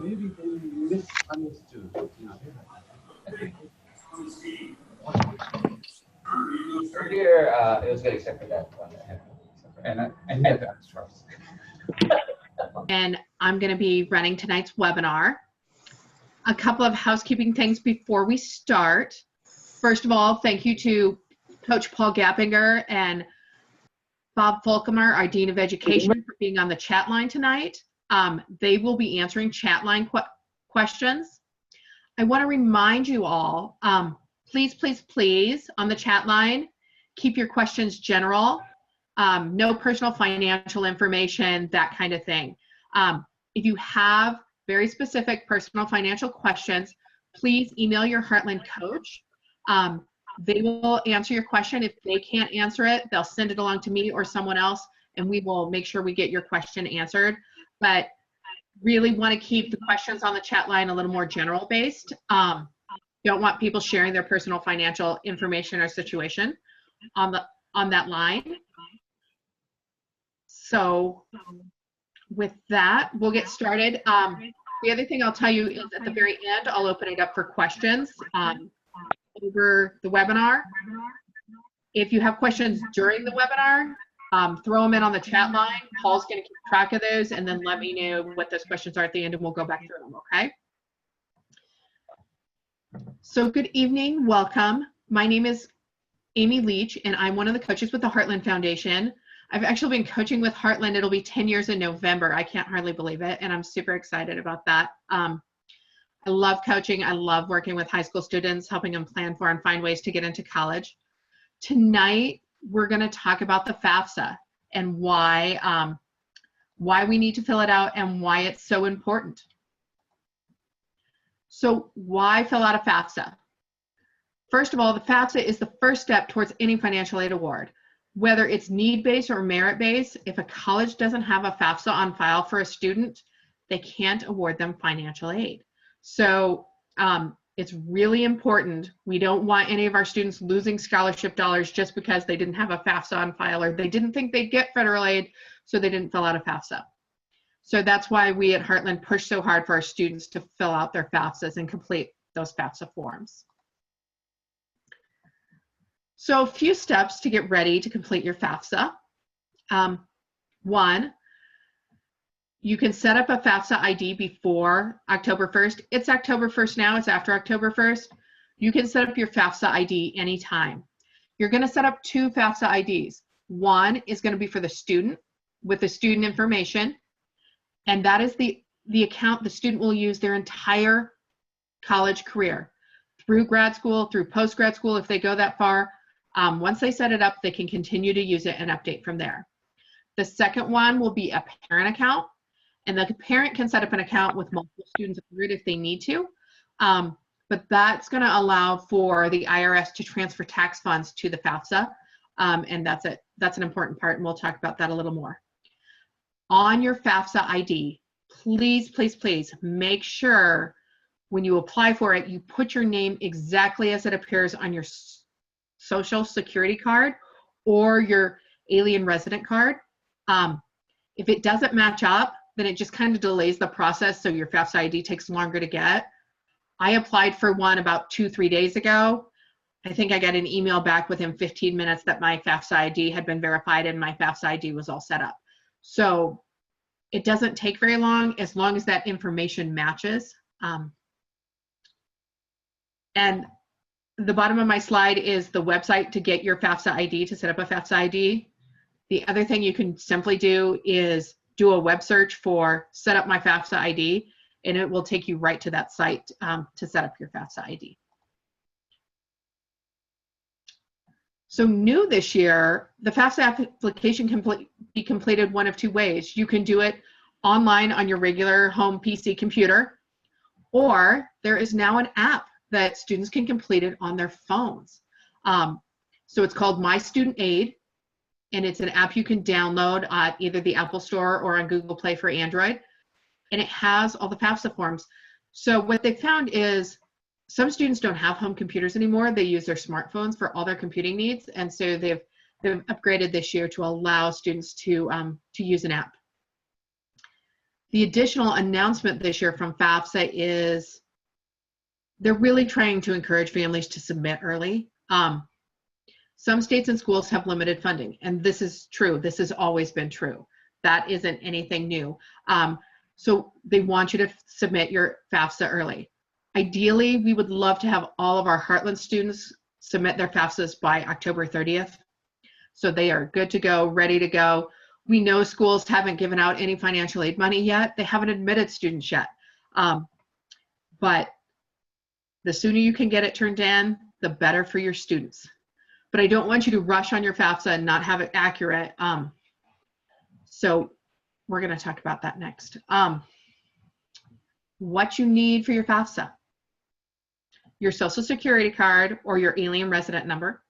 Maybe they misunderstood. Earlier, it was good except for that one. And the extras. And I'm going to be running tonight's webinar. A couple of housekeeping things before we start. First of all, thank you to Coach Paul Gappinger and Bob Folkemer, our Dean of Education, for being on the chat line tonight. They will be answering chat line questions. I want to remind you all, please, please, please, on the chat line, keep your questions general. No personal financial information, that kind of thing. If you have very specific personal financial questions, please email your Heartland coach. They will answer your question. If they can't answer it, they'll send it along to me or someone else, and we will make sure we get your question answered. But really want to keep the questions on the chat line a little more general based. Don't want people sharing their personal financial information or situation on that line. So with that, we'll get started. The other thing I'll tell you is at the very end, I'll open it up for questions over the webinar. If you have questions during the webinar, throw them in on the chat line. Paul's going to keep track of those, and then let me know what those questions are at the end, and we'll go back through them, okay? So good evening, welcome. My name is Amy Leach, and I'm one of the coaches with the Heartland Foundation. I've actually been coaching with Heartland. It'll be 10 years in November. I can't hardly believe it, and I'm super excited about that. I love coaching. I love working with high school students, helping them plan for and find ways to get into college. Tonight, we're going to talk about the FAFSA and why we need to fill it out and why it's so important. So why fill out a FAFSA? First of all, the FAFSA is the first step towards any financial aid award. Whether it's need-based or merit-based, if a college doesn't have a FAFSA on file for a student, they can't award them financial aid. So it's really important. We don't want any of our students losing scholarship dollars just because they didn't have a FAFSA on file or they didn't think they'd get federal aid, so they didn't fill out a FAFSA. So that's why we at Heartland push so hard for our students to fill out their FAFSAs and complete those FAFSA forms. So a few steps to get ready to complete your FAFSA. One, you can set up a FAFSA ID before October 1st. It's October 1st now, it's after October 1st. You can set up your FAFSA ID anytime. You're gonna set up two FAFSA IDs. One is gonna be for the student with the student information, and that is the account the student will use their entire college career, through grad school, through post-grad school if they go that far. Once they set it up, they can continue to use it and update from there. The second one will be a parent account, and the parent can set up an account with multiple students if they need to, but that's going to allow for the IRS to transfer tax funds to the FAFSA, and that's an important part, and we'll talk about that a little more. On your FAFSA ID, please, please, please make sure when you apply for it, you put your name exactly as it appears on your Social Security card or your alien resident card. If it doesn't match up, then it just kind of delays the process, so your FAFSA ID takes longer to get. I applied for one about 2-3 days ago. I think I got an email back within 15 minutes that my FAFSA ID had been verified and my FAFSA ID was all set up. So it doesn't take very long as that information matches. And the bottom of my slide is the website to get your FAFSA ID, to set up a FAFSA ID. The other thing you can simply do is do a web search for set up my FAFSA ID, and it will take you right to that site to set up your FAFSA ID. So new this year, the FAFSA application can be completed one of two ways. You can do it online on your regular home PC computer, or there is now an app that students can complete it on their phones. So it's called My Student Aid, and it's an app you can download at either the Apple Store or on Google Play for Android, and it has all the FAFSA forms. So what they found is some students don't have home computers anymore. They use their smartphones for all their computing needs, and so they've upgraded this year to allow students to use an app. The additional announcement this year from FAFSA is they're really trying to encourage families to submit early. Some states and schools have limited funding, and this is true. This has always been true. That isn't anything new. So they want you to submit your FAFSA early. Ideally, we would love to have all of our Heartland students submit their FAFSAs by October 30th. So they are good to go, ready to go. We know schools haven't given out any financial aid money yet. They haven't admitted students yet. But the sooner you can get it turned in, the better for your students. But I don't want you to rush on your FAFSA and not have it accurate. So we're going to talk about that next. What you need for your FAFSA: your social security card or your alien resident number,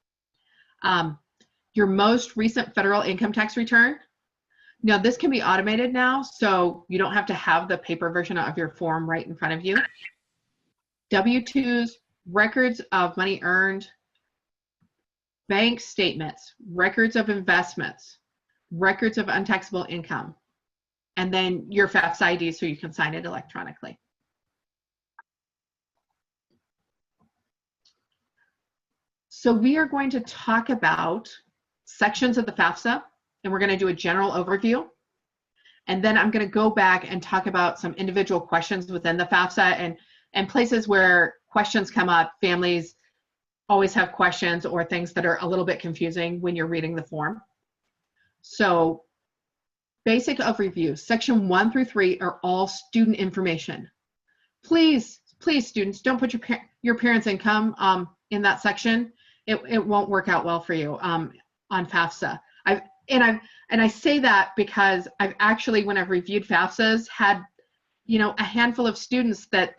your most recent federal income tax return. Now, this can be automated now, so you don't have to have the paper version of your form right in front of you. W-2s, records of money earned, bank statements, records of investments, records of untaxable income, and then your FAFSA ID so you can sign it electronically. So we are going to talk about sections of the FAFSA, and we're going to do a general overview. And then I'm going to go back and talk about some individual questions within the FAFSA and places where questions come up. Families always have questions or things that are a little bit confusing when you're reading the form. So basic overview, section 1 through 3 are all student information. Please students, don't put your parents' income in that section. It won't work out well for you on FAFSA. And I say that because I've actually, when I've reviewed FAFSAs, had, you know, a handful of students that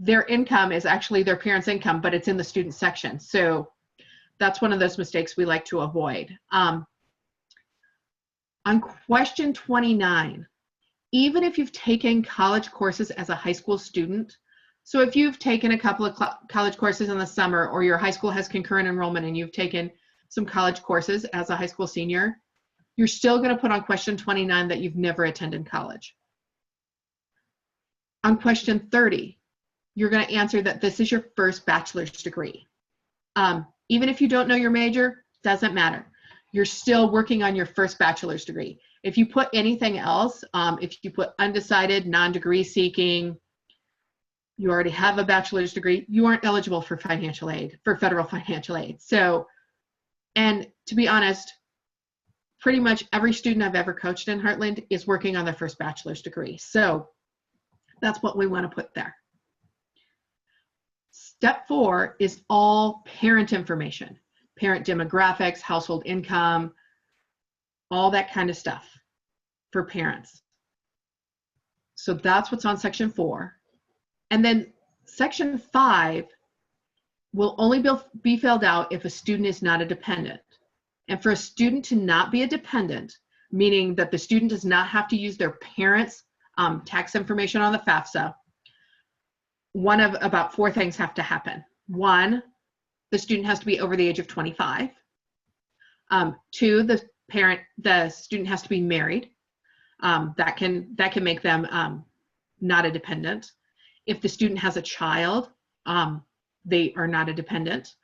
their income is actually their parents' income, but it's in the student section. So that's one of those mistakes we like to avoid. On question 29, even if you've taken college courses as a high school student, so if you've taken a couple of college courses in the summer, or your high school has concurrent enrollment and you've taken some college courses as a high school senior, you're still going to put on question 29 that you've never attended college. On question 30, you're going to answer that this is your first bachelor's degree. Even if you don't know your major, doesn't matter. You're still working on your first bachelor's degree. If you put anything else, if you put undecided, non-degree seeking, you already have a bachelor's degree, you aren't eligible for financial aid, for federal financial aid. So, and to be honest, pretty much every student I've ever coached in Heartland is working on their first bachelor's degree. So that's what we want to put there. Step 4 is all parent information, parent demographics, household income, all that kind of stuff for parents. So that's what's on section 4. And then section 5 will only be filled out if a student is not a dependent. And for a student to not be a dependent, meaning that the student does not have to use their parents' tax information on the FAFSA, one of about 4 things have to happen. 1, the student has to be over the age of 25. 2, the student has to be married. That can make them not a dependent. If the student has a child, they are not a dependent.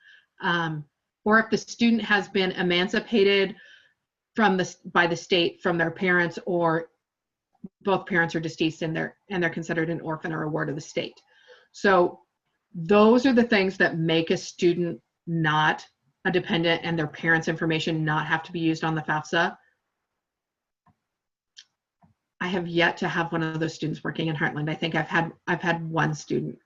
Or if the student has been emancipated by the state from their parents, or both parents are deceased and they're considered an orphan or a ward of the state. So those are the things that make a student not a dependent and their parents' information not have to be used on the FAFSA. I have yet to have one of those students working in Heartland. I think I've had one student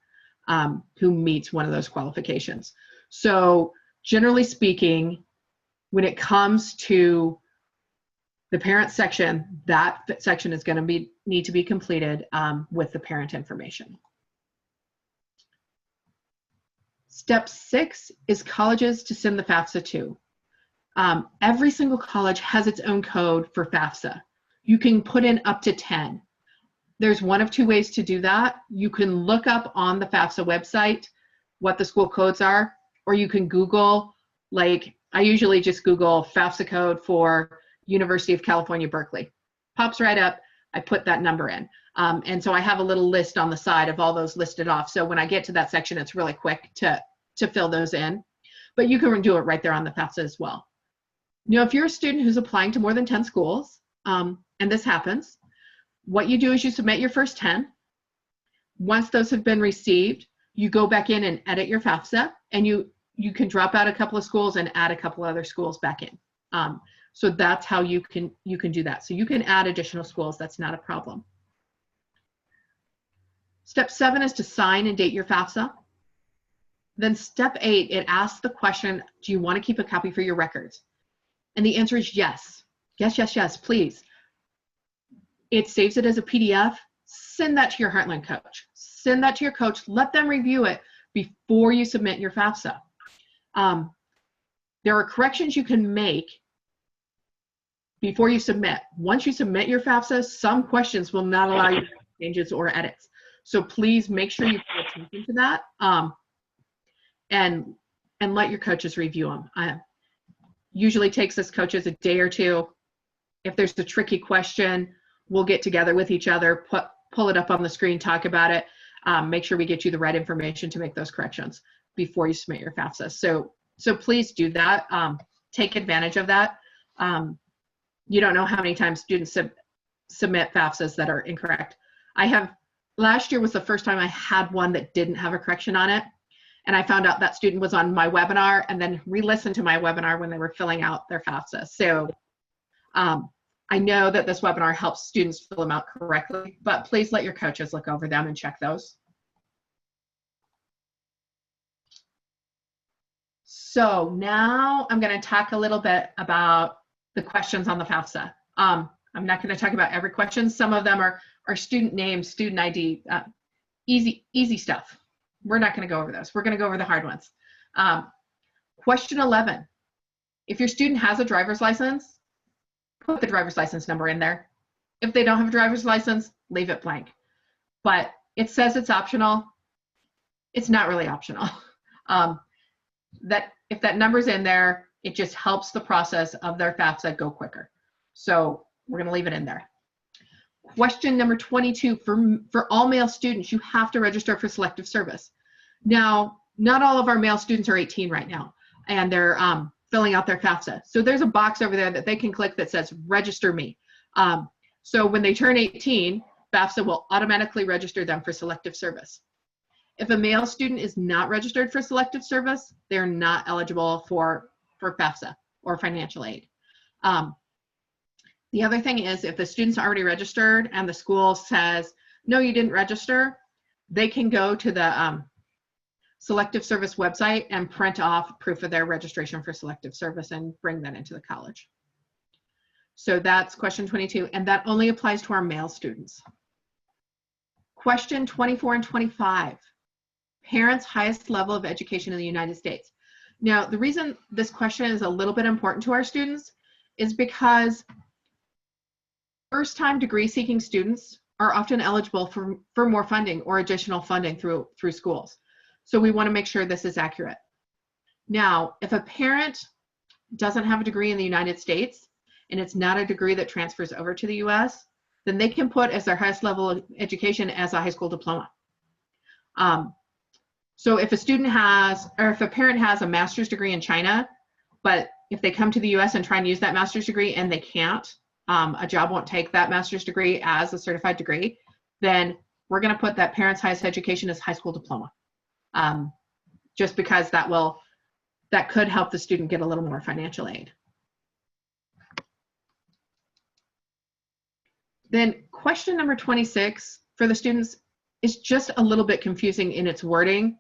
who meets one of those qualifications. So generally speaking, when it comes to the parent section, that section is going to need to be completed with the parent information. Step 6 is colleges to send the FAFSA to. Every single college has its own code for FAFSA. You can put in up to 10. There's one of 2 ways to do that. You can look up on the FAFSA website what the school codes are, or you can Google, like I usually just Google FAFSA code for University of California, Berkeley. Pops right up, I put that number in. And so I have a little list on the side of all those listed off. So when I get to that section, it's really quick to fill those in. But you can do it right there on the FAFSA as well. You know, if you're a student who's applying to more than 10 schools, and this happens, what you do is you submit your first 10. Once those have been received, you go back in and edit your FAFSA, and you can drop out a couple of schools and add a couple other schools back in. So that's how you can do that. So you can add additional schools. That's not a problem. Step 7 is to sign and date your FAFSA. Then step 8, it asks the question, do you want to keep a copy for your records? And the answer is yes. Yes, yes, yes, please. It saves it as a PDF. Send that to your Heartland coach. Send that to your coach. Let them review it before you submit your FAFSA. There are corrections you can make before you submit. Once you submit your FAFSA, some questions will not allow you to make changes or edits. So please make sure you pay attention to that, and let your coaches review them. Usually takes us coaches a day or two. If there's a tricky question, we'll get together with each other, pull it up on the screen, talk about it, make sure we get you the right information to make those corrections before you submit your FAFSA. So please do that. Take advantage of that. You don't know how many times students submit FAFSAs that are incorrect. Last year was the first time I had one that didn't have a correction on it. And I found out that student was on my webinar and then re-listened to my webinar when they were filling out their FAFSA. So I know that this webinar helps students fill them out correctly, but please let your coaches look over them and check those. So now I'm going to talk a little bit about the questions on the FAFSA. I'm not going to talk about every question. Some of them are student names, student ID, easy stuff. We're not going to go over those. We're going to go over the hard ones. Question 11. If your student has a driver's license, put the driver's license number in there. If they don't have a driver's license, leave it blank. But it says it's optional. It's not really optional. If that number's in there, it just helps the process of their FAFSA go quicker. So we're going to leave it in there. Question number 22, for all male students, you have to register for selective service. Now, not all of our male students are 18 right now, and they're filling out their FAFSA. So there's a box over there that they can click that says, register me. So when they turn 18, FAFSA will automatically register them for selective service. If a male student is not registered for selective service, they're not eligible for FAFSA or financial aid. The other thing is, if the student's already registered and the school says, no, you didn't register, they can go to the selective service website and print off proof of their registration for selective service and bring that into the college. So that's question 22, and that only applies to our male students. Question 24 and 25, parents' highest level of education in the United States. Now, the reason this question is a little bit important to our students is because first-time degree-seeking students are often eligible for more funding or additional funding through schools. So we want to make sure this is accurate. Now, if a parent doesn't have a degree in the United States and it's not a degree that transfers over to the US, then they can put as their highest level of education as a high school diploma. So if a student has, or if a parent has a master's degree in China, but if they come to the US and try and use that master's degree and they can't, a job won't take that master's degree as a certified degree, then we're going to put that parent's highest education as high school diploma. Just because that could help the student get a little more financial aid. Then question number 26 for the students is just a little bit confusing in its wording.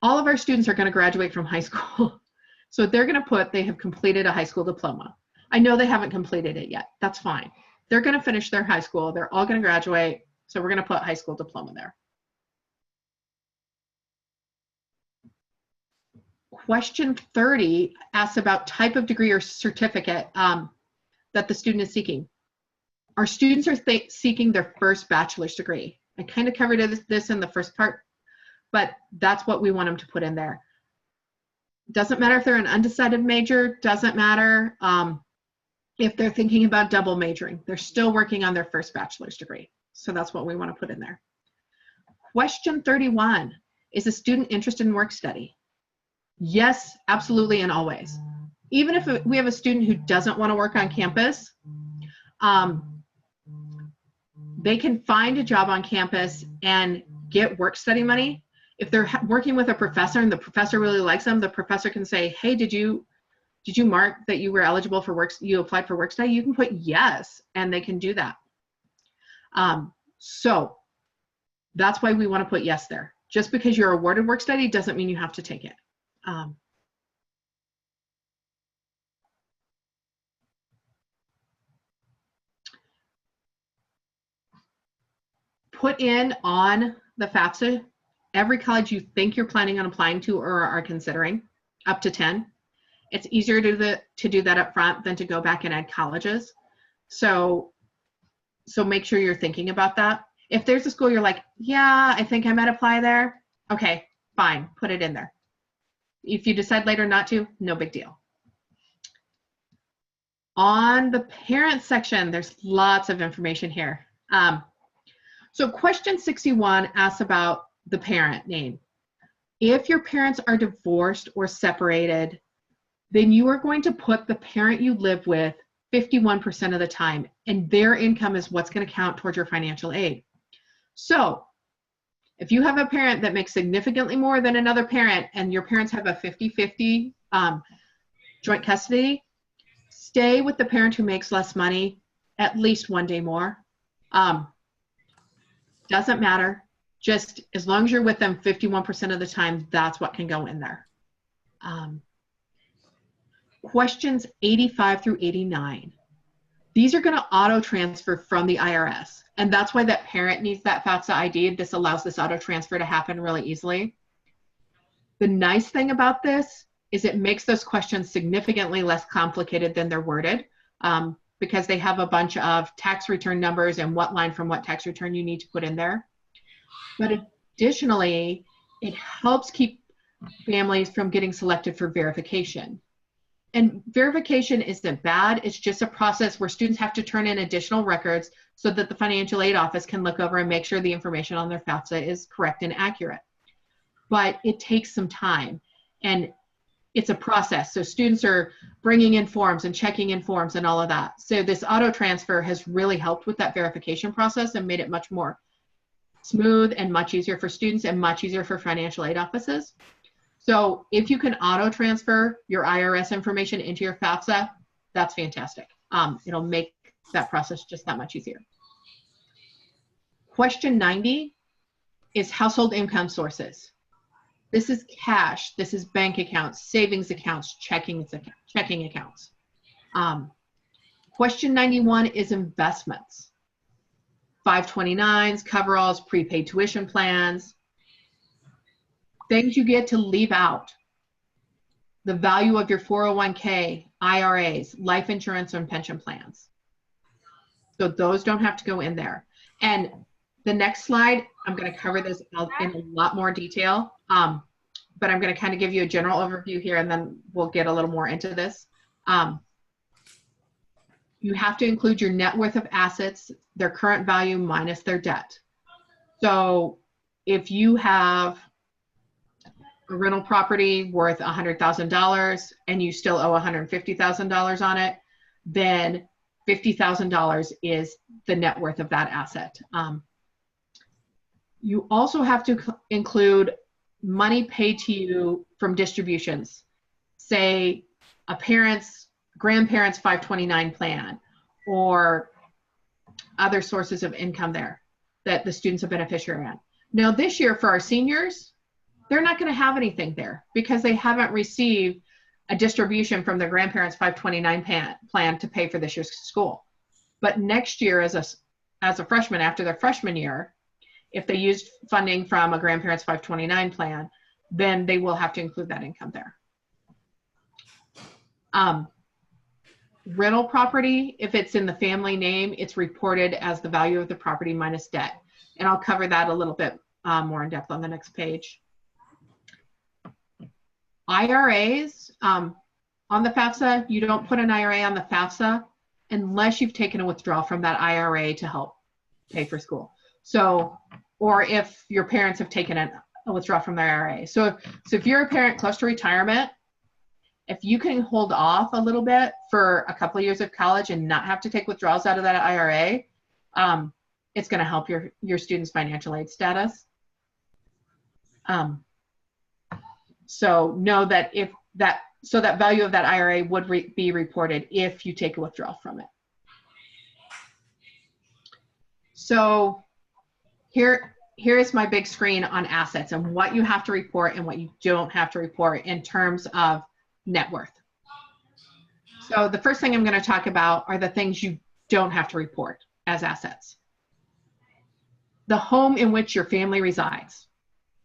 All of our students are going to graduate from high school. So they're going to put they have completed a high school diploma. I know they haven't completed it yet. That's fine. They're going to finish their high school. They're all going to graduate. So we're going to put high school diploma there. Question 30 asks about type of degree or certificate that the student is seeking. Our students are seeking their first bachelor's degree. I kind of covered this in the first part, but that's what we want them to put in there. Doesn't matter if they're an undecided major, doesn't matter if they're thinking about double majoring. They're still working on their first bachelor's degree. So that's what we want to put in there. Question 31, is a student interested in work study? Yes, absolutely, and always. Even if we have a student who doesn't want to work on campus, they can find a job on campus and get work study money. If they're working with a professor and the professor really likes them, the professor can say, hey, did you mark that you were eligible for work, you applied for work study? You can put yes, and they can do that. So that's why we want to put yes there. Just because you're awarded work study doesn't mean you have to take it. Put in on the FAFSA every college you think you're planning on applying to or are considering, up to 10. It's easier to do that up front than to go back and add colleges. So make sure you're thinking about that. If there's a school you're like, yeah, I think I might apply there, okay, fine, put it in there. If you decide later not to, no big deal. On the parent section, there's lots of information here. So question 61 asks about the parent name. If your parents are divorced or separated, then you are going to put the parent you live with 51% of the time, and their income is what's going to count towards your financial aid. So if you have a parent that makes significantly more than another parent and your parents have a 50-50 joint custody, stay with the parent who makes less money at least one day more. Doesn't matter. Just as long as you're with them 51% of the time, that's what can go in there. Questions 85 through 89. These are going to auto transfer from the IRS. And that's why that parent needs that FAFSA ID. This allows this auto transfer to happen really easily. The nice thing about this is it makes those questions significantly less complicated than they're worded, because they have a bunch of tax return numbers and what line from what tax return you need to put in there. But additionally, it helps keep families from getting selected for verification. And verification isn't bad. It's just a process where students have to turn in additional records so that the financial aid office can look over and make sure the information on their FAFSA is correct and accurate. But it takes some time, and it's a process. So students are bringing in forms and checking in forms and all of that. So this auto transfer has really helped with that verification process and made it much more smooth and much easier for students and much easier for financial aid offices. So if you can auto transfer your IRS information into your FAFSA, that's fantastic. It'll make that process just that much easier. Question 90 is household income sources. This is cash, this is bank accounts, savings accounts, checking accounts. Question 91 is investments. 529s, coveralls, prepaid tuition plans. Things you get to leave out. The value of your 401k, IRAs, life insurance, and pension plans. So those don't have to go in there. And the next slide, I'm going to cover this in a lot more detail, but I'm going to kind of give you a general overview here, and then we'll get a little more into this. You have to include your net worth of assets, their current value minus their debt. So if you have a rental property worth $100,000 and you still owe $150,000 on it, then $50,000 is the net worth of that asset. You also have to include money paid to you from distributions, say a grandparents 529 plan, or other sources of income there that the student's a beneficiary on. Now this year for our seniors, they're not going to have anything there because they haven't received a distribution from their grandparents 529 plan to pay for this year's school. But next year as a freshman, after their freshman year, if they used funding from a grandparents 529 plan, then they will have to include that income there. Rental property, if it's in the family name, it's reported as the value of the property minus debt. And I'll cover that a little bit more in depth on the next page. IRAs, on the FAFSA, you don't put an IRA on the FAFSA unless you've taken a withdrawal from that IRA to help pay for school. So, or if your parents have taken a withdrawal from their IRA. So if you're a parent close to retirement, if you can hold off a little bit for a couple of years of college and not have to take withdrawals out of that IRA, it's going to help your student's financial aid status. So know that so that value of that IRA would be reported if you take a withdrawal from it. So here's my big screen on assets and what you have to report and what you don't have to report in terms of net worth. So the first thing I'm going to talk about are the things you don't have to report as assets. The home in which your family resides.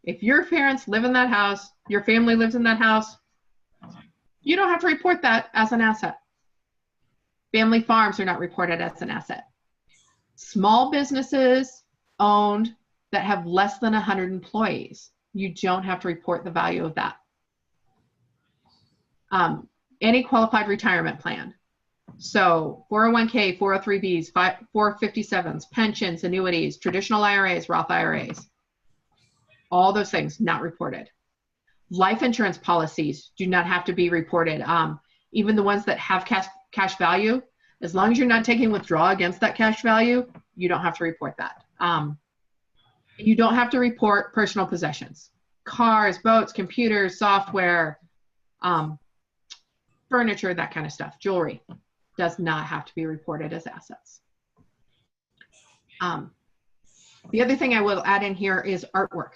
If your parents live in that house, your family lives in that house, you don't have to report that as an asset. Family farms are not reported as an asset. Small businesses owned that have less than 100 employees, you don't have to report the value of that. Any qualified retirement plan. So 401k, 403bs, 457s, pensions, annuities, traditional IRAs, Roth IRAs, all those things not reported. Life insurance policies do not have to be reported. Even the ones that have cash value, as long as you're not taking withdrawal against that cash value, you don't have to report that. You don't have to report personal possessions. Cars, boats, computers, software, furniture, that kind of stuff, jewelry, does not have to be reported as assets. The other thing I will add in here is artwork.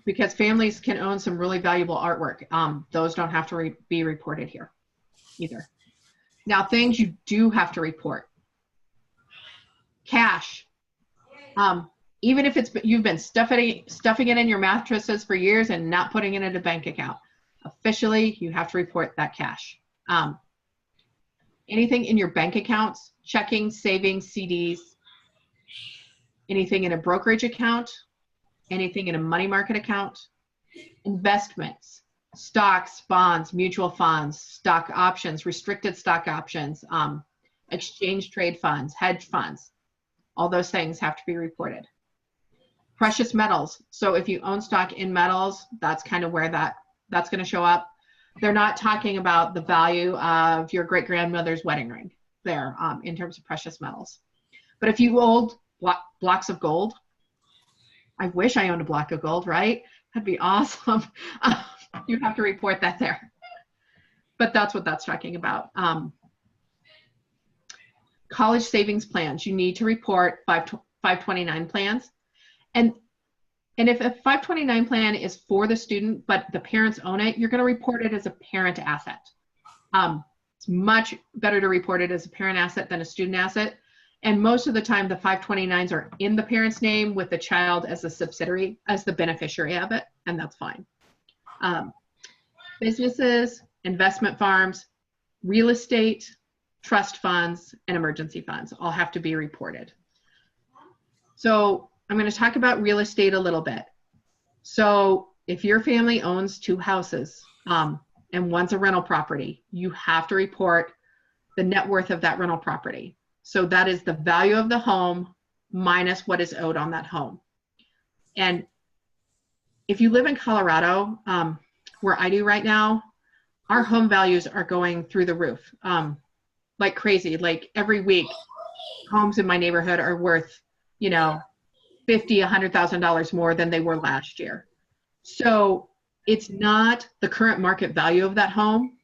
Because families can own some really valuable artwork. Those don't have to be reported here either. Now, things you do have to report. Cash. Even if you've been stuffing it in your mattresses for years and not putting it in a bank account, officially you have to report that cash. Anything in your bank accounts, checking, savings, CDs, anything in a brokerage account, anything in a money market account, investments, stocks, bonds, mutual funds, stock options, restricted stock options, exchange trade funds, hedge funds, all those things have to be reported. Precious metals. So if you own stock in metals, that's kind of where that's going to show up. They're not talking about the value of your great-grandmother's wedding ring there in terms of precious metals. But if you owned blocks of gold, I wish I owned a block of gold, right? That'd be awesome. You have to report that there. But that's what that's talking about. College savings plans, you need to report 529 plans. And if a 529 plan is for the student, but the parents own it, you're going to report it as a parent asset. It's much better to report it as a parent asset than a student asset. And most of the time, the 529s are in the parent's name with the child as a subsidiary, as the beneficiary of it, and that's fine. Businesses, investment farms, real estate, trust funds, and emergency funds all have to be reported. So I'm going to talk about real estate a little bit. So if your family owns 2 houses and one's a rental property, you have to report the net worth of that rental property. So that is the value of the home minus what is owed on that home. And if you live in Colorado, where I do right now, our home values are going through the roof like crazy. Like every week, homes in my neighborhood are worth, you know, $50,000, $100,000 more than they were last year. So it's not the current market value of that home.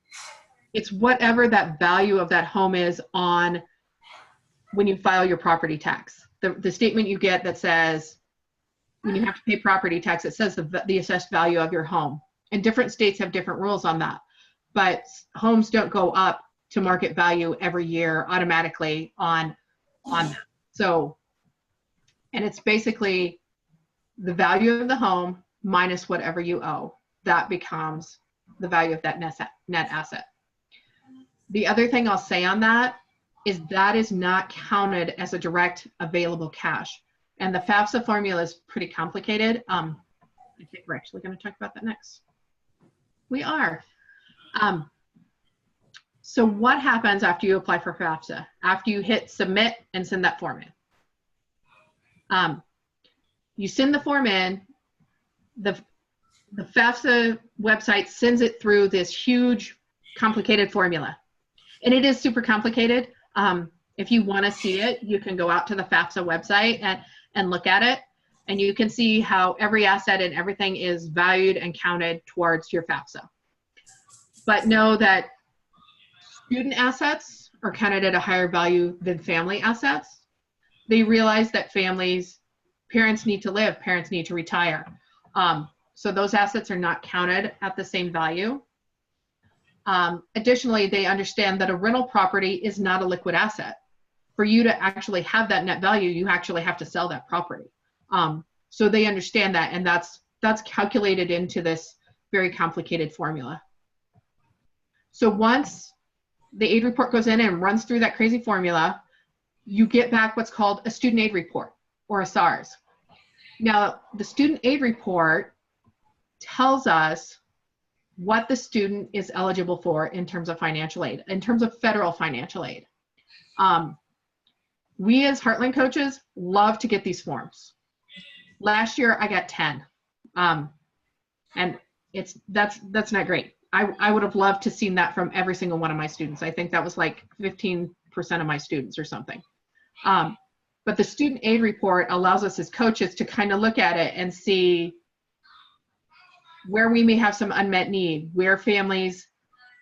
It's whatever that value of that home is on when you file your property tax. The statement you get that says, when you have to pay property tax, it says the assessed value of your home. And different states have different rules on that. But homes don't go up to market value every year automatically on that. So, and it's basically the value of the home minus whatever you owe. That becomes the value of that net asset. The other thing I'll say on that is not counted as a direct available cash. And the FAFSA formula is pretty complicated. I think we're actually going to talk about that next. We are. So what happens after you apply for FAFSA? After you hit submit and send that form in. You send the form in, the FAFSA website sends it through this huge, complicated formula. And it is super complicated. If you want to see it, you can go out to the FAFSA website and look at it. And you can see how every asset and everything is valued and counted towards your FAFSA. But know that student assets are counted at a higher value than family assets. They realize that parents need to live, parents need to retire. So those assets are not counted at the same value. Additionally, they understand that a rental property is not a liquid asset. For you to actually have that net value, you actually have to sell that property. So they understand that, and that's calculated into this very complicated formula. So once the aid report goes in and runs through that crazy formula, you get back what's called a student aid report, or a SARS. Now, the student aid report tells us what the student is eligible for in terms of financial aid, in terms of federal financial aid. We as Heartland coaches love to get these forms. Last year I got 10, and that's not great. I would have loved to seen that from every single one of my students. I think that was like 15% of my students or something. But the student aid report allows us as coaches to kind of look at it and see where we may have some unmet need, where families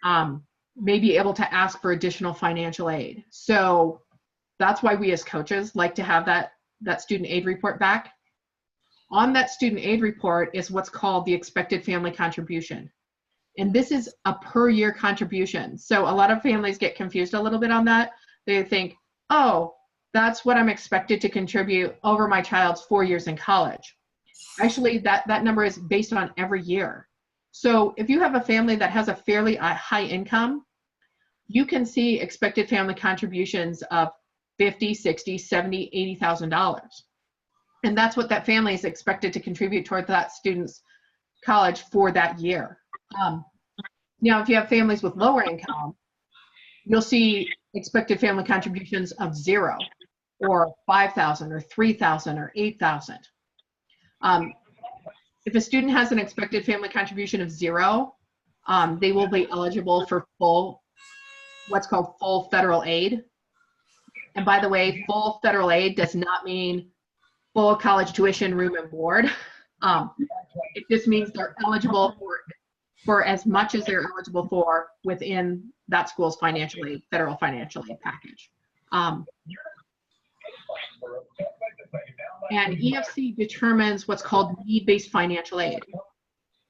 may be able to ask for additional financial aid. So that's why we as coaches like to have that student aid report back. On that student aid report is what's called the expected family contribution. And this is a per year contribution. So a lot of families get confused a little bit on that. They think, oh, that's what I'm expected to contribute over my child's 4 years in college. Actually, that number is based on every year. So if you have a family that has a fairly high income, you can see expected family contributions of $50,000, $60,000, $70,000, $80,000. And that's what that family is expected to contribute toward that student's college for that year. Now, if you have families with lower income, you'll see expected family contributions of 0 or 5,000 or 3,000 or 8,000. If a student has an expected family contribution of 0, they will be eligible for what's called full federal aid. And by the way, full federal aid does not mean full college tuition, room and board. It just means they're eligible for as much as they're eligible for within that school's financial aid, federal financial aid package. And EFC determines what's called need-based financial aid.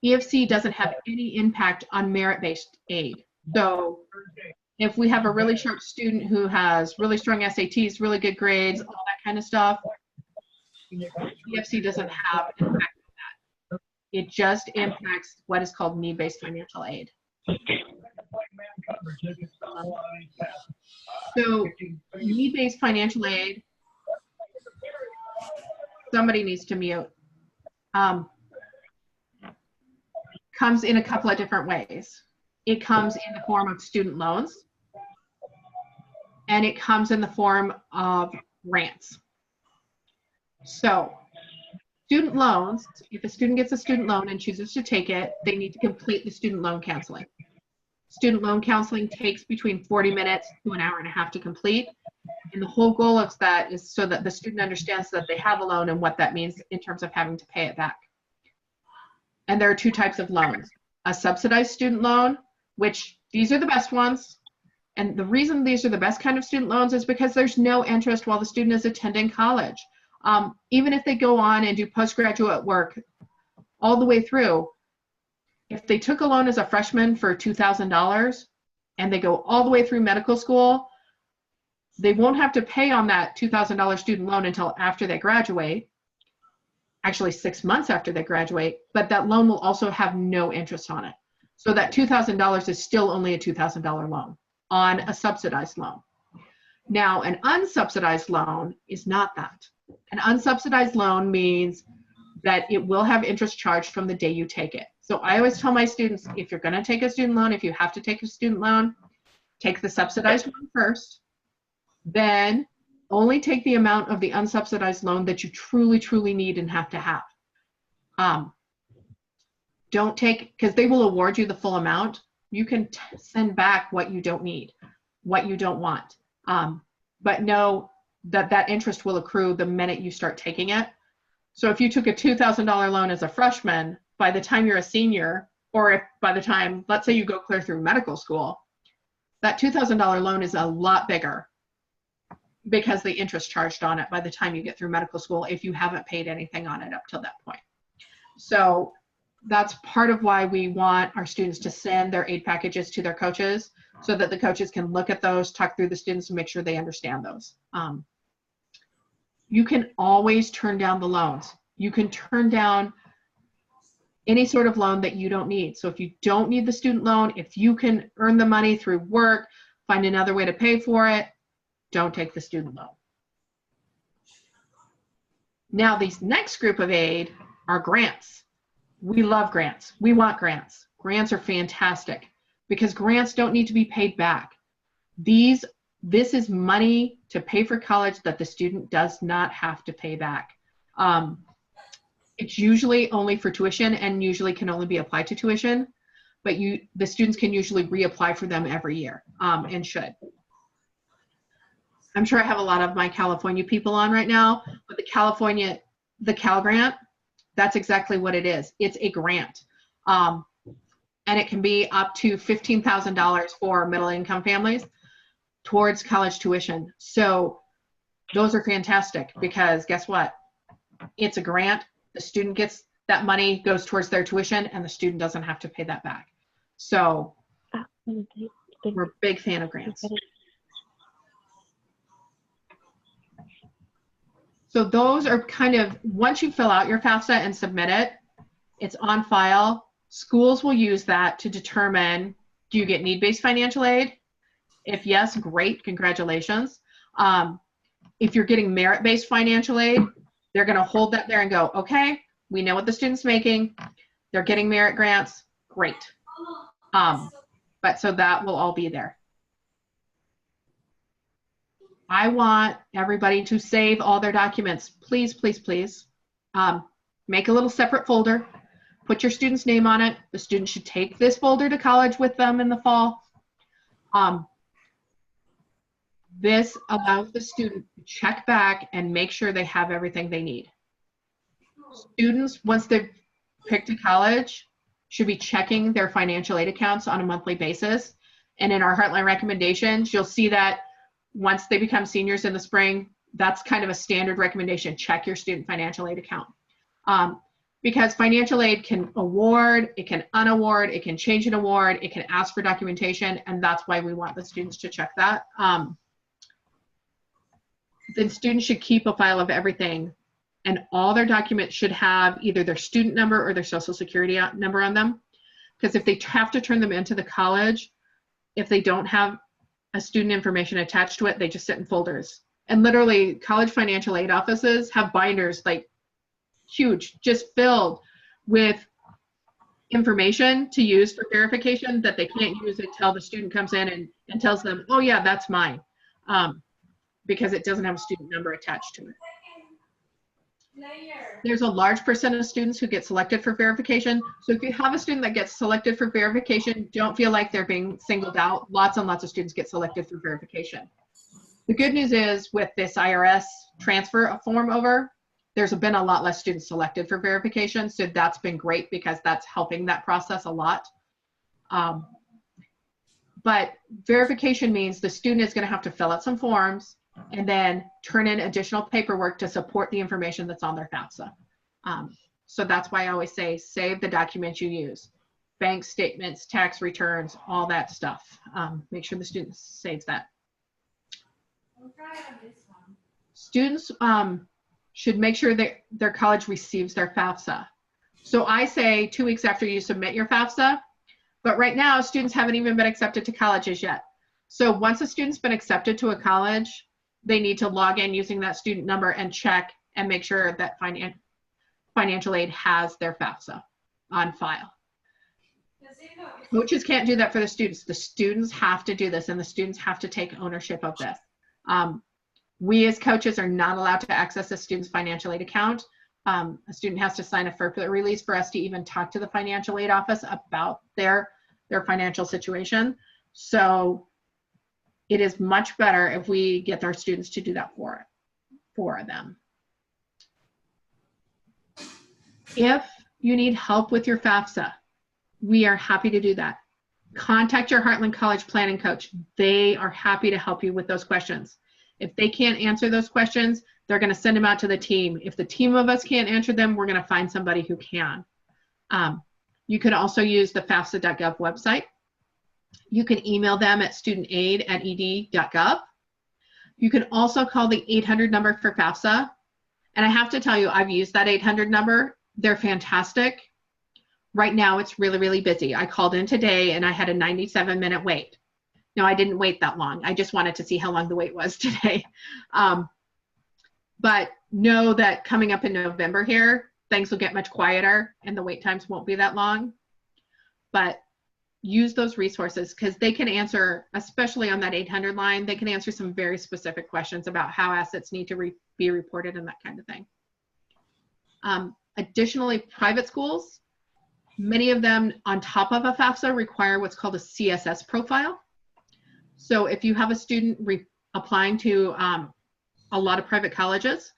EFC doesn't have any impact on merit-based aid. So if we have a really sharp student who has really strong SATs, really good grades, all that kind of stuff, EFC doesn't have an impact on that. It just impacts what is called need-based financial aid. So need-based financial aid, somebody needs to mute, comes in a couple of different ways. It comes in the form of student loans, and it comes in the form of grants. So student loans, if a student gets a student loan and chooses to take it, they need to complete the student loan counseling. Student loan counseling takes between 40 minutes to an hour and a half to complete. And the whole goal of that is so that the student understands that they have a loan and what that means in terms of having to pay it back. And there are two types of loans. A subsidized student loan, which these are the best ones. And the reason these are the best kind of student loans is because there's no interest while the student is attending college. Even if they go on and do postgraduate work all the way through, if they took a loan as a freshman for $2,000 and they go all the way through medical school, they won't have to pay on that $2,000 student loan until after they graduate, actually 6 months after they graduate, but that loan will also have no interest on it. So that $2,000 is still only a $2,000 loan on a subsidized loan. Now, an unsubsidized loan is not that. An unsubsidized loan means that it will have interest charged from the day you take it. So I always tell my students, if you're going to take a student loan, if you have to take a student loan, take the subsidized one first, then only take the amount of the unsubsidized loan that you truly, truly need and have to have. Don't take, because they will award you the full amount. You can send back what you don't need, what you don't want. But know that that interest will accrue the minute you start taking it. So if you took a $2,000 loan as a freshman, by the time you're a senior, or if by the time, let's say you go clear through medical school, that $2,000 loan is a lot bigger because the interest charged on it by the time you get through medical school if you haven't paid anything on it up till that point. So that's part of why we want our students to send their aid packages to their coaches so that the coaches can look at those, talk through the students, and make sure they understand those. You can always turn down the loans. You can turn down any sort of loan that you don't need. So if you don't need the student loan, if you can earn the money through work, find another way to pay for it, don't take the student loan. Now, these next group of aid are grants. We love grants. We want grants. Grants are fantastic because grants don't need to be paid back. This is money to pay for college that the student does not have to pay back. It's usually only for tuition and usually can only be applied to tuition, but the students can usually reapply for them every year and should. I'm sure I have a lot of my California people on right now, but the Cal Grant, that's exactly what it is. It's a grant. And it can be up to $15,000 for middle income families towards college tuition. So those are fantastic because guess what? It's a grant. The student gets that money, goes towards their tuition, and the student doesn't have to pay that back. So we're a big fan of grants. So those are kind of, once you fill out your FAFSA and submit it, it's on file. Schools will use that to determine, do you get need-based financial aid? If yes, great, congratulations. If you're getting merit-based financial aid, they're gonna hold that there and go, okay, we know what the student's making, they're getting merit grants, great. But so that will all be there. I want everybody to save all their documents. Please, please, please. Make a little separate folder. Put your student's name on it. The student should take this folder to college with them in the fall. This allows the student to check back and make sure they have everything they need. Students, once they've picked a college, should be checking their financial aid accounts on a monthly basis. And in our Heartline recommendations, you'll see that once they become seniors in the spring, that's kind of a standard recommendation. Check your student financial aid account. Because financial aid can award, it can unaward, it can change an award, it can ask for documentation, and that's why we want the students to check that. The students should keep a file of everything, and all their documents should have either their student number or their social security number on them. Because if they have to turn them into the college, if they don't have a student information attached to it, they just sit in folders. And literally, college financial aid offices have binders like huge, just filled with information to use for verification that they can't use until the student comes in and tells them, oh yeah, that's mine, because it doesn't have a student number attached to it. There's a large percent of students who get selected for verification. So if you have a student that gets selected for verification, don't feel like they're being singled out. Lots and lots of students get selected for verification. The good news is with this IRS transfer form over, there's been a lot less students selected for verification. So that's been great because that's helping that process a lot. But verification means the student is going to have to fill out some forms and then turn in additional paperwork to support the information that's on their FAFSA. So that's why I always say, save the documents you use. Bank statements, tax returns, all that stuff. Make sure the student saves that. Students should make sure that their college receives their FAFSA. So I say 2 weeks after you submit your FAFSA, but right now students haven't even been accepted to colleges yet. So once a student's been accepted to a college, they need to log in using that student number and check and make sure that financial aid has their FAFSA on file. Coaches can't do that for the students. The students have to do this, and the students have to take ownership of this. We as coaches are not allowed to access a student's financial aid account. A student has to sign a FERPA release for us to even talk to the financial aid office about their financial situation. So it is much better if we get our students to do that for them. If you need help with your FAFSA, we are happy to do that. Contact your Heartland College planning coach. They are happy to help you with those questions. If they can't answer those questions, they're going to send them out to the team. If the team of us can't answer them, we're going to find somebody who can. You can also use the FAFSA.gov website. You can email them at studentaid@ed.gov. You can also call the 800 number for FAFSA. And I have to tell you, I've used that 800 number. They're fantastic. Right now, it's really, really busy. I called in today and I had a 97-minute wait. No, I didn't wait that long. I just wanted to see how long the wait was today. But know that coming up in November here, things will get much quieter and the wait times won't be that long. But use those resources because they can answer, especially on that 800 line, they can answer some very specific questions about how assets need to be reported and that kind of thing. Additionally, private schools, many of them on top of a FAFSA require what's called a CSS profile. So if you have a student applying to a lot of private colleges,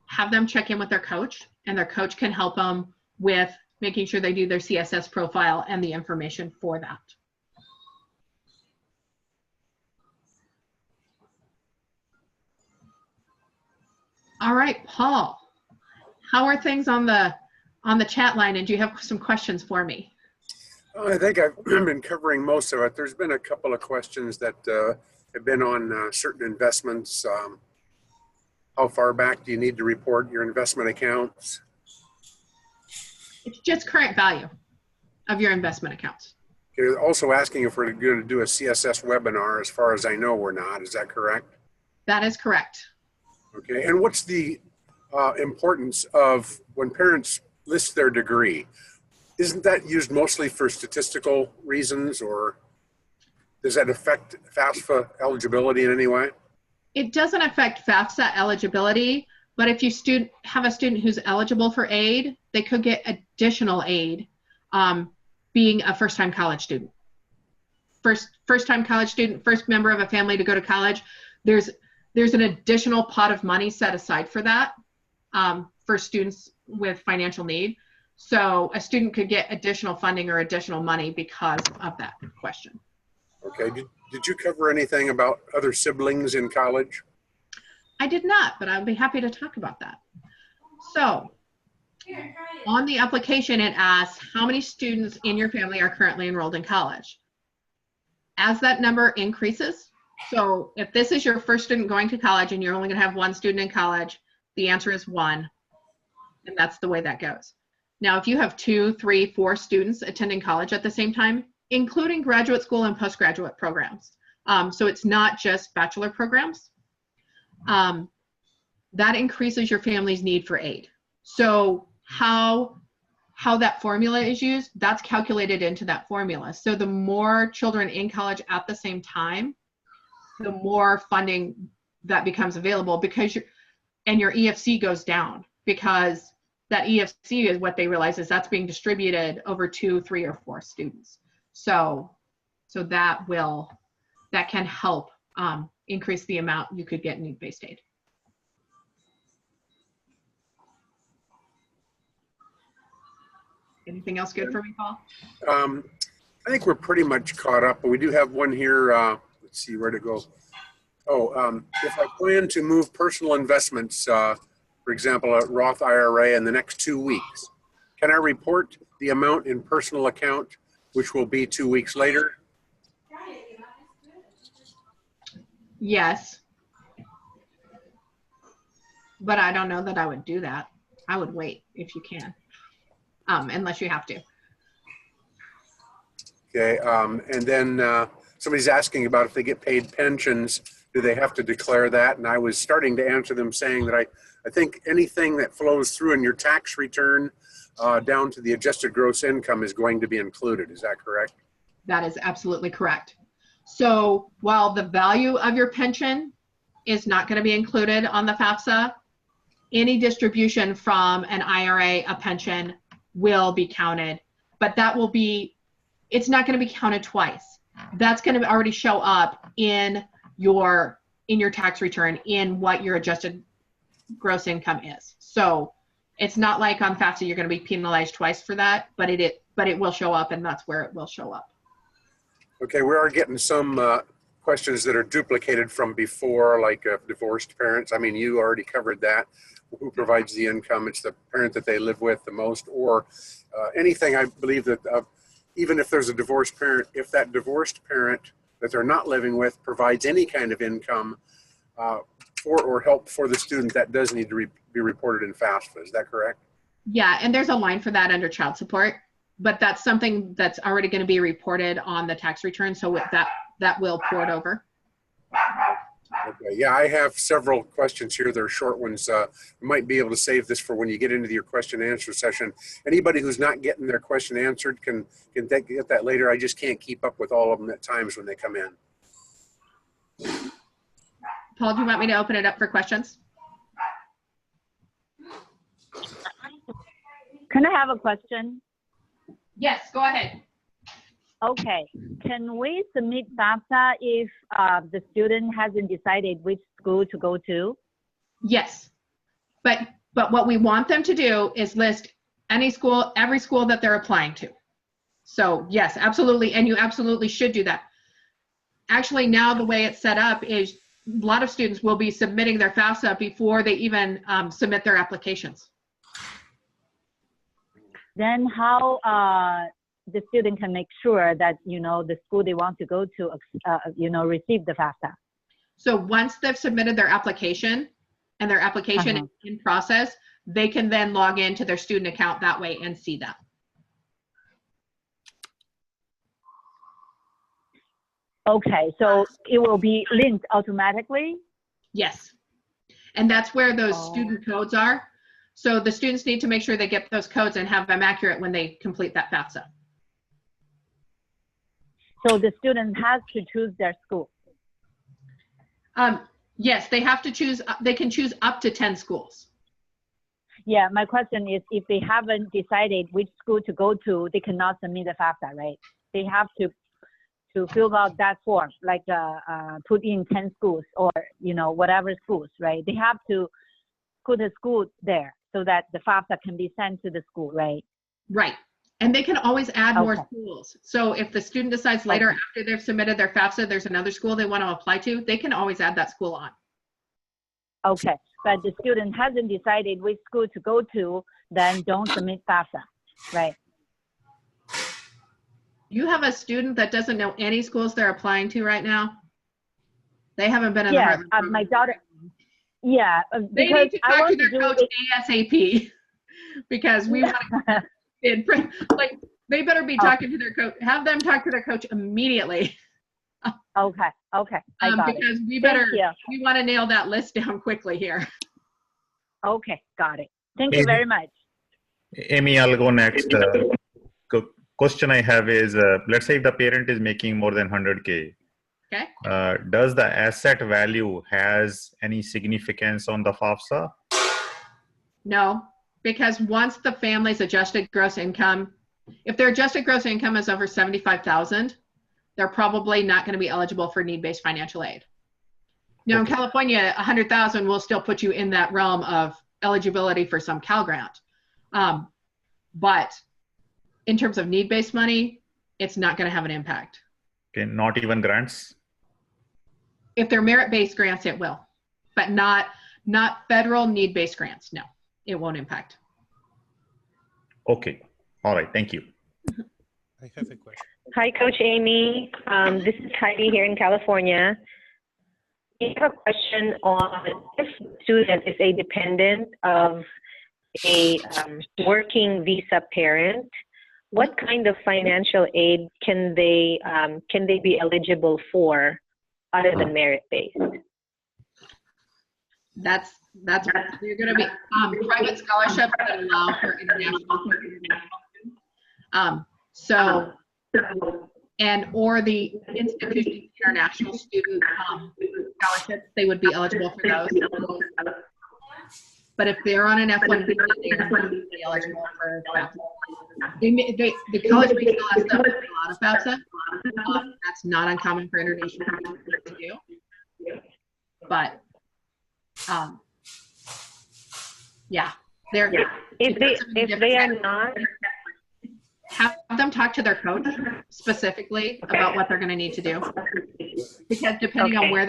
have them check in with their coach, and their coach can help them with making sure they do their CSS profile and the information for that. All right, Paul, how are things on the chat line, and do you have some questions for me? I think I've been covering most of it. There's been a couple of questions that have been on certain investments. How far back do you need to report your investment accounts? It's just current value of your investment accounts. You're also asking if we're going to do a CSS webinar. As far as I know, we're not. Is that correct? That is correct. Okay. And what's the importance of when parents list their degree? Isn't that used mostly for statistical reasons, or does that affect FAFSA eligibility in any way? It doesn't affect FAFSA eligibility, but if you have a student who's eligible for aid, they could get additional aid being a first-time college student. First-time college student, first member of a family to go to college, there's an additional pot of money set aside for that for students with financial need. So a student could get additional funding or additional money because of that question. Okay. Did you cover anything about other siblings in college? I did not, but I'll be happy to talk about that. So on the application, it asks how many students in your family are currently enrolled in college. As that number increases, so if this is your first student going to college and you're only going to have one student in college, the answer is 1, and that's the way that goes. Now, if you have 2, 3, 4 students attending college at the same time, including graduate school and postgraduate programs, so it's not just bachelor programs, that increases your family's need for aid. So how that formula is used, that's calculated into that formula. So the more children in college at the same time, the more funding that becomes available, because your EFC goes down, because that EFC is what they realize is that's being distributed over 2, 3, or 4 students. So that can help increase the amount you could get in need-based aid. Anything else good for me, Paul? I think we're pretty much caught up, but we do have one here. Let's see where to go. Oh, if I plan to move personal investments, for example, a Roth IRA in the next 2 weeks, can I report the amount in personal account, which will be 2 weeks later? Yes. But I don't know that I would do that. I would wait if you can, unless you have to. Okay, and then somebody's asking about if they get paid pensions, do they have to declare that? And I was starting to answer them saying that I think anything that flows through in your tax return, down to the adjusted gross income is going to be included. Is that correct? That is absolutely correct. So while the value of your pension is not going to be included on the FAFSA, any distribution from an IRA, a pension, will be counted. But that will be, it's not going to be counted twice. That's going to already show up in your tax return in what your adjusted gross income is. So it's not like on FAFSA you're going to be penalized twice for that, but it will show up, and that's where it will show up. Okay, we are getting some questions that are duplicated from before, like divorced parents. I mean, you already covered that. Who provides the income? It's the parent that they live with the most, or anything. I believe that even if there's a divorced parent, if that divorced parent that they're not living with provides any kind of income for or help for the student, that does need to be reported in FAFSA. Is that correct? Yeah, and there's a line for that under child support, but that's something that's already going to be reported on the tax return, so that will port over. Okay, yeah, I have several questions here. They're short ones. You might be able to save this for when you get into your question and answer session. Anybody who's not getting their question answered can get that later. I just can't keep up with all of them at times when they come in. Paul, do you want me to open it up for questions? Can I have a question? Yes, go ahead. Okay, can we submit FAFSA if the student hasn't decided which school to go to? Yes, but what we want them to do is list every school that they're applying to. So yes, absolutely, and you absolutely should do that. Actually, now the way it's set up is a lot of students will be submitting their FAFSA before they even submit their applications. Then how the student can make sure that, the school they want to go to, receive the FAFSA? So once they've submitted their application and their application is in process, they can then log into their student account that way and see that. Okay, so it will be linked automatically? Yes. And that's where those student codes are. So the students need to make sure they get those codes and have them accurate when they complete that FAFSA. So the student has to choose their school? Yes, they have to choose, they can choose up to 10 schools. Yeah, my question is, if they haven't decided which school to go to, they cannot submit the FAFSA, right? They have to fill out that form, like put in 10 schools or, whatever schools, right? They have to put a school there so that the FAFSA can be sent to the school, right? Right. And they can always add more schools. So if the student decides later after they've submitted their FAFSA, there's another school they want to apply to, they can always add that school on. Okay, but the student hasn't decided which school to go to, then don't submit FAFSA, right? You have a student that doesn't know any schools they're applying to right now? They haven't been in the Heartland program. My daughter, they need to talk to their coach ASAP because we want to like they better be talking to their coach. Have them talk to their coach immediately. Okay. I got because it. We want to nail that list down quickly here. Okay, got it. Thank you very much. Amy, I'll go next. Question I have is, let's say if the parent is making more than 100K. Okay. Does the asset value has any significance on the FAFSA? No, because once the family's adjusted gross income, if their adjusted gross income is over 75,000, they're probably not going to be eligible for need-based financial aid. Now in California, 100,000 will still put you in that realm of eligibility for some Cal grant. But in terms of need-based money, it's not going to have an impact. Okay, not even grants? If they're merit-based grants, it will, but not federal need-based grants. No, it won't impact. Okay, all right, thank you. I have a question. Hi, Coach Amy. This is Heidi here in California. We have a question on if a student is a dependent of a working visa parent, what kind of financial aid can they be eligible for other than merit-based? That's you're going to be private scholarships that allow for international so and or the institution international student scholarships, they would be eligible for those. But if they're on an F1 visa, they are not really eligible for FAFSA. The college may still ask them to fill out a FAFSA. That's not uncommon for international students to do. But yeah, they're if they are not, have them talk to their coach specifically about what they're going to need to do, because depending on where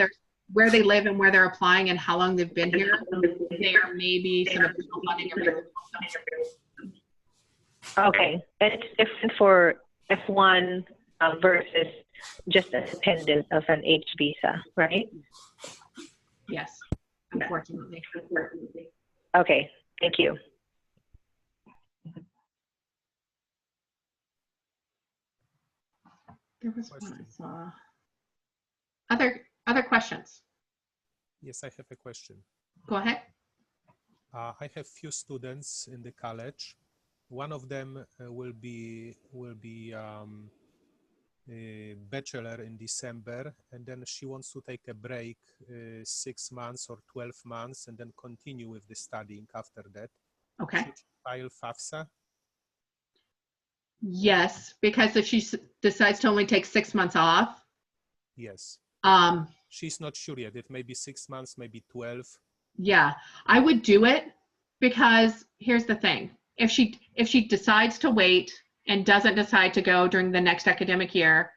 they live and where they're applying and how long they've been here, there may be some additional funding available. okay, and it's different for F1 versus just a dependent of an H visa, right? Yes, unfortunately. Okay, thank you. There was one I saw. Other questions? Yes, I have a question. Go ahead. I have few students in the college. One of them will be a bachelor in December, and then she wants to take a break 6 months or 12 months and then continue with the studying after that. Okay. Should she file FAFSA? Yes, because if she decides to only take 6 months off. Yes. Um, She's not sure yet. It may be 6 months, maybe 12. Yeah, I would do it, because here's the thing. If she decides to wait and doesn't decide to go during the next academic year,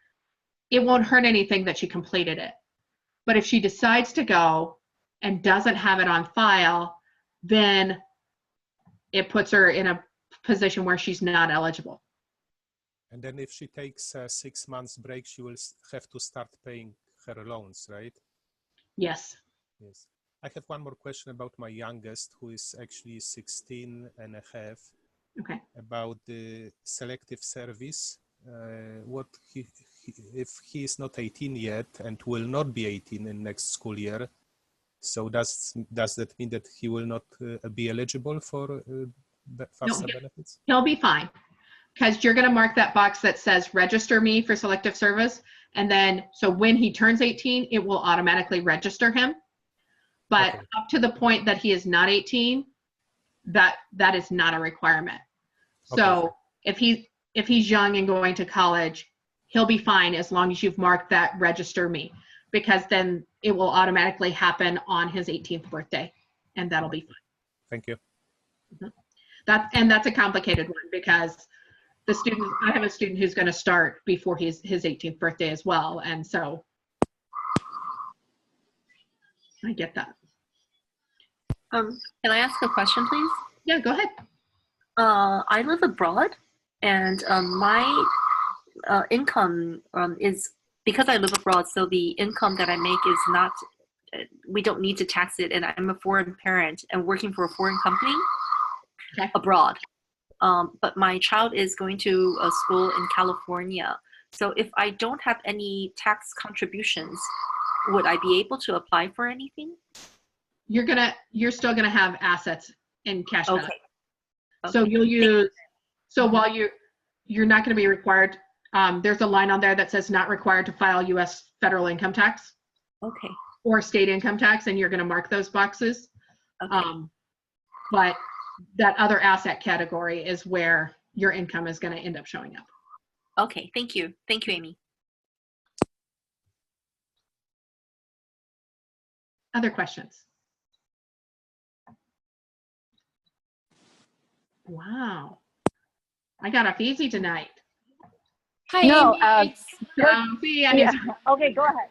it won't hurt anything that she completed it. But if she decides to go and doesn't have it on file, then it puts her in a position where she's not eligible. And then if she takes a 6 months break, she will have to start paying her loans, right? Yes. Yes. I have one more question about my youngest, who is actually 16 and a half. Okay. About the selective service. If he is not 18 yet and will not be 18 in next school year, so does that mean that he will not be eligible for FAFSA benefits? He'll be fine, because you're going to mark that box that says register me for selective service, and then so when he turns 18, it will automatically register him. But up to the point that he is not 18, that is not a requirement. So if he's young and going to college, he'll be fine as long as you've marked that register me, because then it will automatically happen on his 18th birthday, and that'll be fine. Thank you. That's a complicated one, because I have a student who's going to start before his 18th birthday as well, and so I get that. Can I ask a question, please? Yeah, go ahead. I live abroad, and my income is, because I live abroad, so the income that I make is not, we don't need to tax it, and I'm a foreign parent and working for a foreign company abroad. But my child is going to a school in California. So if I don't have any tax contributions, would I be able to apply for anything? You're still gonna have assets in cash balance. Okay. So you'll use, so while you're not gonna be required, there's a line on there that says not required to file US federal income tax. Okay. Or state income tax, and you're gonna mark those boxes. Okay. But that other asset category is where your income is gonna end up showing up. Okay, thank you. Thank you, Amy. Other questions? Wow. I got off easy tonight. Hi, no, Amy. Okay, go ahead.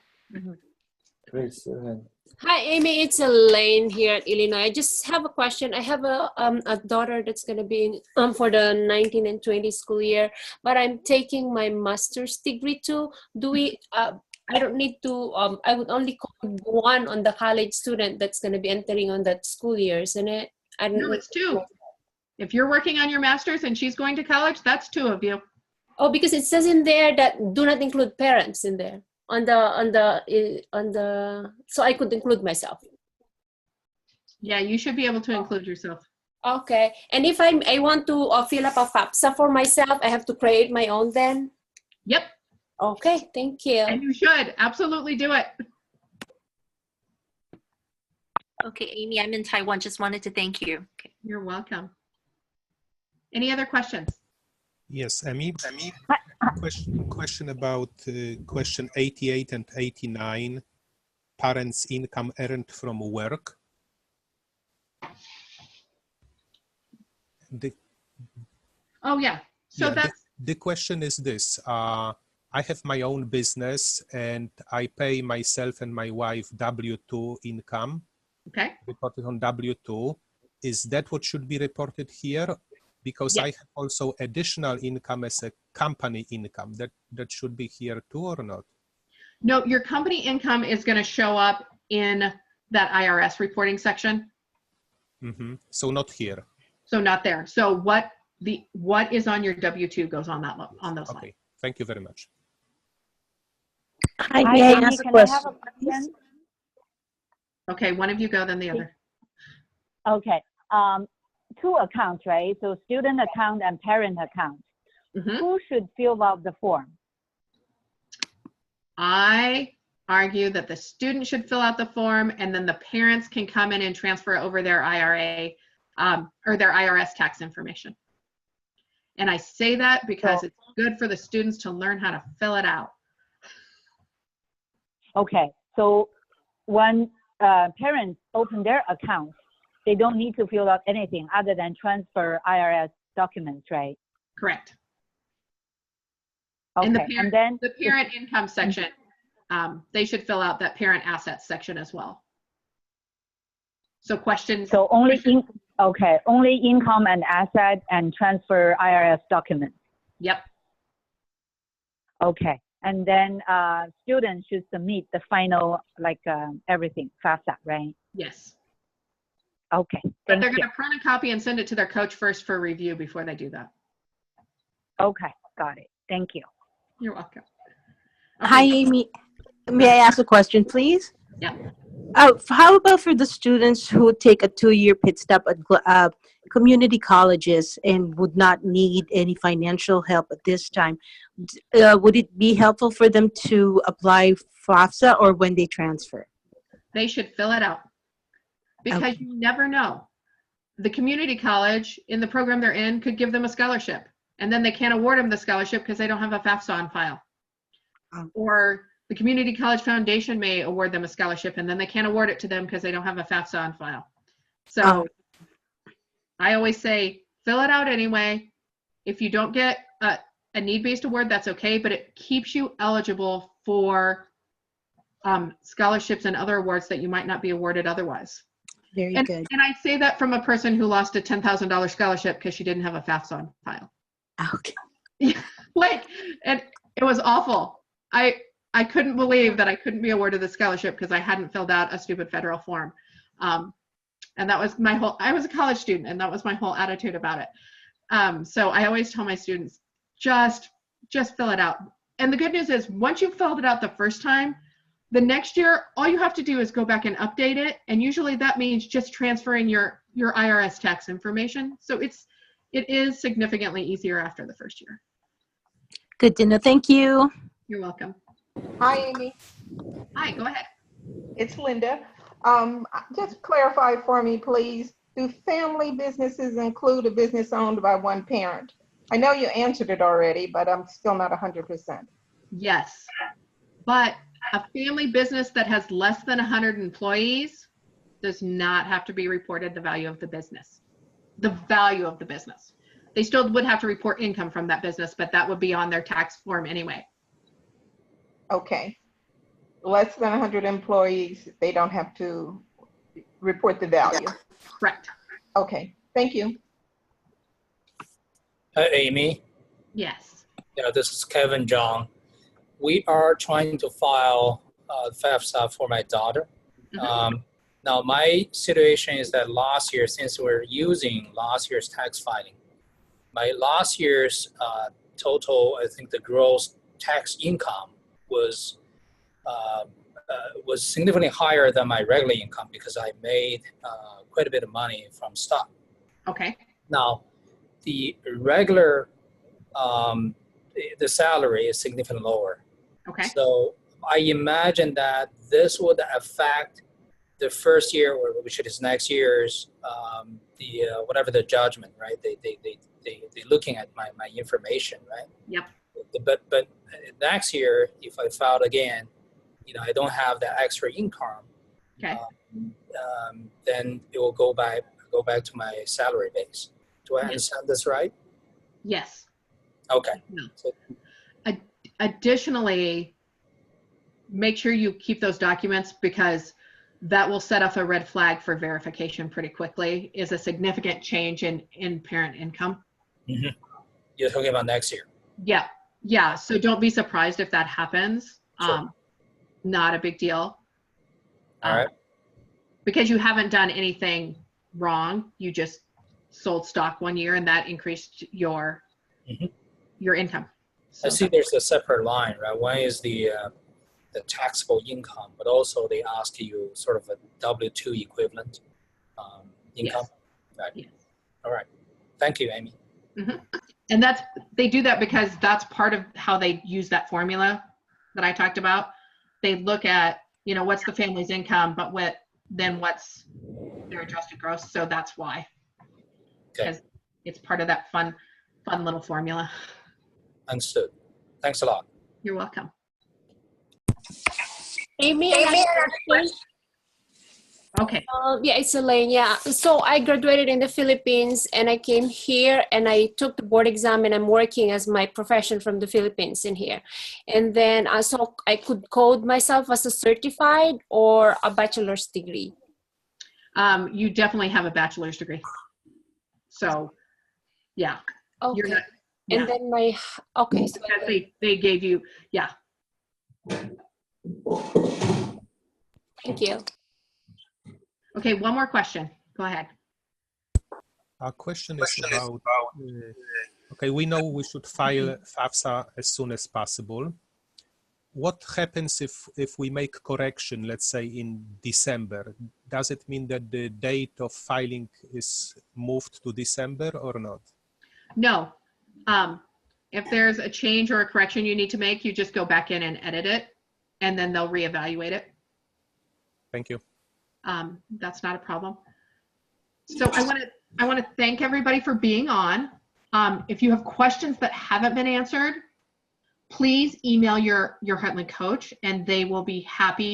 Great, go ahead. Hi, Amy. It's Elaine here at Illinois. I just have a question. I have a daughter that's going to be in for the 19 and 20 school year, but I'm taking my master's degree too. Do we? I don't need to. I would only call one on the college student that's going to be entering on that school year, isn't it? No, it's two. If you're working on your master's and she's going to college, that's two of you. Oh, because it says in there that do not include parents in there. On the so I could include myself. Yeah, you should be able to include yourself. Okay. And if I want to fill up a FAFSA for myself, I have to create my own then? Yep. Okay, thank you. And you should absolutely do it. Okay, Amy, I'm in Taiwan. Just wanted to thank you. Okay. You're welcome. Any other questions? Yes, Amy. Question about question 88 and 89. Parents' income earned from work. Oh yeah. So yeah, that's the question is this. I have my own business and I pay myself and my wife W-2 income. okay. Reported on W-2. Is that what should be reported here? Because Yes. I have also additional income as a company income. That should be here too or not? No, your company income is going to show up in that IRS reporting section. Mm-hmm. So not here. So not there. So what is on your W-2 goes on that on those Okay. lines. Thank you very much. Hi, may I Amy, ask a can I have a question? question? Okay, one of you go, then the other. Okay, two accounts, right? So student account and parent account. Mhm. Who should fill out the form? I argue that the student should fill out the form, and then the parents can come in and transfer over their IRA or their IRS tax information. And I say that because it's good for the students to learn how to fill it out. Okay, so when parents open their account, they don't need to fill out anything other than transfer IRS documents, right? Correct. Okay, And and then the parent income section, they should fill out that parent assets section as well. So questions. so only only income and asset and transfer IRS documents. Yep. Okay, and then students should submit the final, like everything, FAFSA, right? Yes. Okay, But thank they're you. going to print a copy and send it to their coach first for review before they do that. Okay, got it. Thank you. You're welcome. Hi, Amy. May I ask a question, please? Yeah. How about for the students who take a 2-year pit stop at community colleges and would not need any financial help at this time? Would it be helpful for them to apply FAFSA or when they transfer? They should fill it out because you never know. The community college in the program they're in could give them a scholarship, and then they can't award them the scholarship because they don't have a FAFSA on file. Or the community college foundation may award them a scholarship, and then they can't award it to them because they don't have a FAFSA on file. So I always say, fill it out anyway. If you don't get a need-based award, that's okay, but it keeps you eligible for scholarships and other awards that you might not be awarded otherwise. Very good. And I say that from a person who lost a $10,000 scholarship because she didn't have a FAFSA on file. Okay. And it was awful. I couldn't believe that I couldn't be awarded the scholarship because I hadn't filled out a stupid federal form. And that was I was a college student, and that was my whole attitude about it. So I always tell my students, just fill it out. And the good news is, once you've filled it out the first time, the next year, all you have to do is go back and update it. And usually that means just transferring your IRS tax information. So it is significantly easier after the first year. Good to know. Thank you. You're welcome. Hi, Amy. Hi, go ahead. It's Linda. Just clarify for me, please. Do family businesses include a business owned by one parent? I know you answered it already, but I'm still not 100%. Yes, but a family business that has less than 100 employees does not have to be reported the value of the business. The value of the business. They still would have to report income from that business, but that would be on their tax form anyway. Okay. Less than 100 employees, they don't have to report the value. Correct. Okay, thank you. Hi, Amy. Yes. Yeah, this is Kevin John. We are trying to file FAFSA for my daughter. Mm-hmm. Now, my situation is that last year, since we're using last year's tax filing, my last year's total, I think the gross tax income was was significantly higher than my regular income because I made quite a bit of money from stock. Okay. Now, the regular, the salary is significantly lower. Okay. So I imagine that this would affect the first year, or which is next year's, the whatever the judgment, right? They looking at my information, right? Yep. But next year, if I filed again, I don't have that extra income. Okay. Then it will go back to my salary base. Do I understand this right? Yes. Okay. No. So, additionally, make sure you keep those documents because that will set off a red flag for verification pretty quickly. Is a significant change in parent income. mm-hmm. You're talking about next year. Yeah. Yeah. So don't be surprised if that happens. Sure. Not a big deal. All right. Because you haven't done anything wrong. You just sold stock one year and that increased your income. So I see there's a separate line, right? One is the taxable income, but also they ask you sort of a W-2 equivalent income. Yes. Right. Yes. All right. Thank you, Amy. And they do that because that's part of how they use that formula that I talked about. They look at, what's the family's income, but what's their adjusted gross. So that's why. Because it's part of that fun little formula. Understood. Thanks a lot. You're welcome. Amy, I have a question. Okay. Yeah, it's Elaine. Yeah. So I graduated in the Philippines and I came here and I took the board exam and I'm working as my profession from the Philippines in here. And then so I could code myself as a certified or a bachelor's degree. You definitely have a bachelor's degree. So, yeah. Okay. You're not, and then okay. So because they gave you, yeah. Thank you. Okay, one more question. Go ahead. Our question is about, okay, we know we should file FAFSA as soon as possible. What happens if we make correction, let's say in December? Does it mean that the date of filing is moved to December or not? No. If there's a change or a correction you need to make, you just go back in and edit it, and then they'll reevaluate it. Thank you. That's not a problem. So I want to thank everybody for being on. If you have questions that haven't been answered, please email your Heartland coach and they will be happy